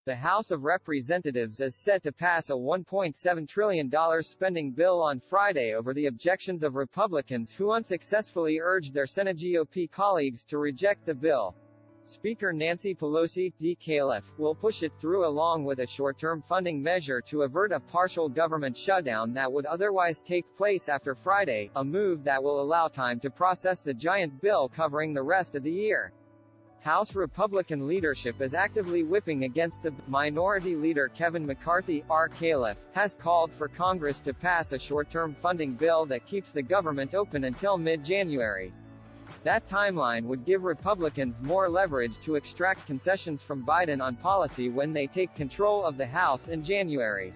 The House of Representatives is set to pass a $1.7 trillion spending bill on Friday over the objections of Republicans who unsuccessfully urged their Senate GOP colleagues to reject the bill. Speaker Nancy Pelosi, DCalif, will push it through along with a short-term funding measure to avert a partial government shutdown that would otherwise take place after Friday, a move that will allow time to process the giant bill covering the rest of the year. House Republican leadership is actively whipping against the Minority Leader Kevin McCarthy, DCalif, has called for Congress to pass a short-term funding bill that keeps the government open until mid-January. That timeline would give Republicans more leverage to extract concessions from Biden on policy when they take control of the House in January.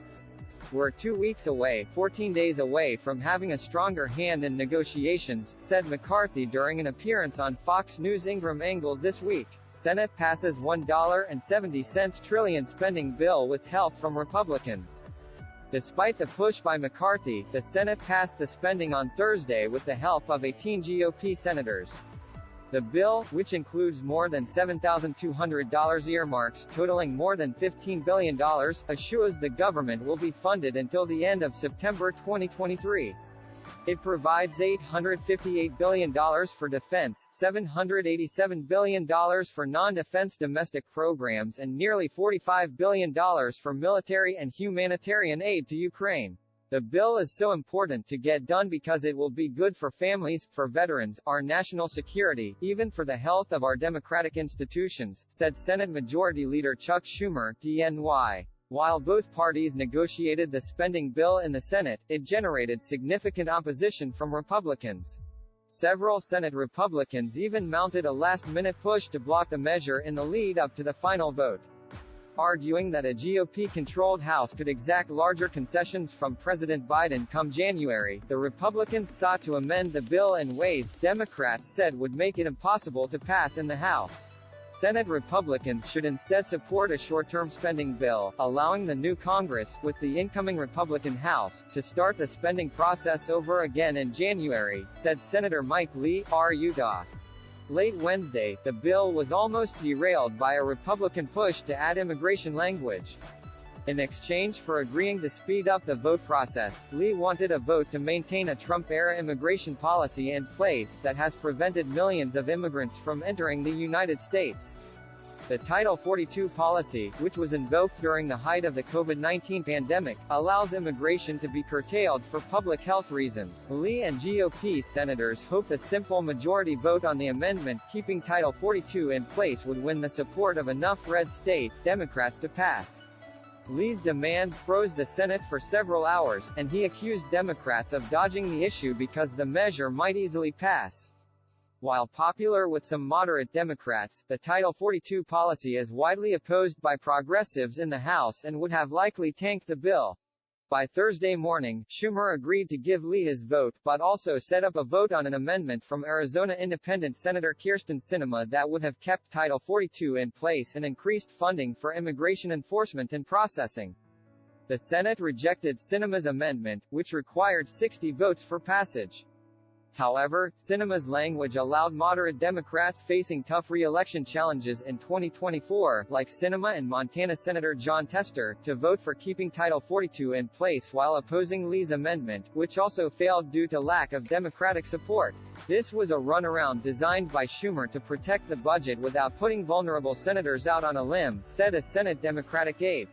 We're 2 weeks away, 14 days away from having a stronger hand in negotiations, said McCarthy during an appearance on Fox News' Ingram Angle this week. Senate passes $1.70 trillion spending bill with help from Republicans. Despite the push by McCarthy, the Senate passed the spending on Thursday with the help of 18 GOP senators. The bill, which includes more than $7,200 earmarks totaling more than $15 billion, assures the government will be funded until the end of September 2023. It provides $858 billion for defense, $787 billion for non-defense domestic programs and nearly $45 billion for military and humanitarian aid to Ukraine. The bill is so important to get done because it will be good for families, for veterans, our national security, even for the health of our democratic institutions, said Senate Majority Leader Chuck Schumer, DNY. While both parties negotiated the spending bill in the Senate, it generated significant opposition from Republicans. Several Senate Republicans even mounted a last-minute push to block the measure in the lead-up to the final vote. Arguing that a GOP-controlled House could exact larger concessions from President Biden come January, the Republicans sought to amend the bill in ways Democrats said would make it impossible to pass in the House. Senate Republicans should instead support a short-term spending bill, allowing the new Congress, with the incoming Republican House, to start the spending process over again in January, said Senator Mike Lee, Utah. Late Wednesday, the bill was almost derailed by a Republican push to add immigration language. In exchange for agreeing to speed up the vote process, Lee wanted a vote to maintain a Trump-era immigration policy in place that has prevented millions of immigrants from entering the United States. The Title 42 policy, which was invoked during the height of the COVID-19 pandemic, allows immigration to be curtailed for public health reasons. Lee and GOP senators hope a simple majority vote on the amendment keeping Title 42 in place would win the support of enough red state Democrats to pass. Lee's demand froze the Senate for several hours, and he accused Democrats of dodging the issue because the measure might easily pass. While popular with some moderate Democrats, the Title 42 policy is widely opposed by progressives in the House and would have likely tanked the bill. By Thursday morning, Schumer agreed to give Lee his vote but also set up a vote on an amendment from Arizona Independent Senator Kyrsten Sinema that would have kept Title 42 in place and increased funding for immigration enforcement and processing. The Senate rejected Sinema's amendment, which required 60 votes for passage. However, Sinema's language allowed moderate Democrats facing tough re-election challenges in 2024, like Sinema and Montana Senator Jon Tester, to vote for keeping Title 42 in place while opposing Lee's amendment, which also failed due to lack of Democratic support. This was a runaround designed by Schumer to protect the budget without putting vulnerable senators out on a limb, said a Senate Democratic aide.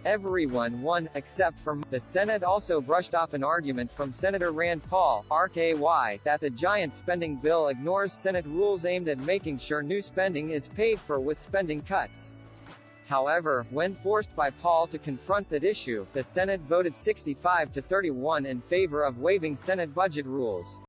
Everyone won, except for the Senate also brushed off an argument from Senator Rand Paul, RKY, that the giant spending bill ignores Senate rules aimed at making sure new spending is paid for with spending cuts. However, when forced by Paul to confront that issue, the Senate voted 65 to 31 in favor of waiving Senate budget rules.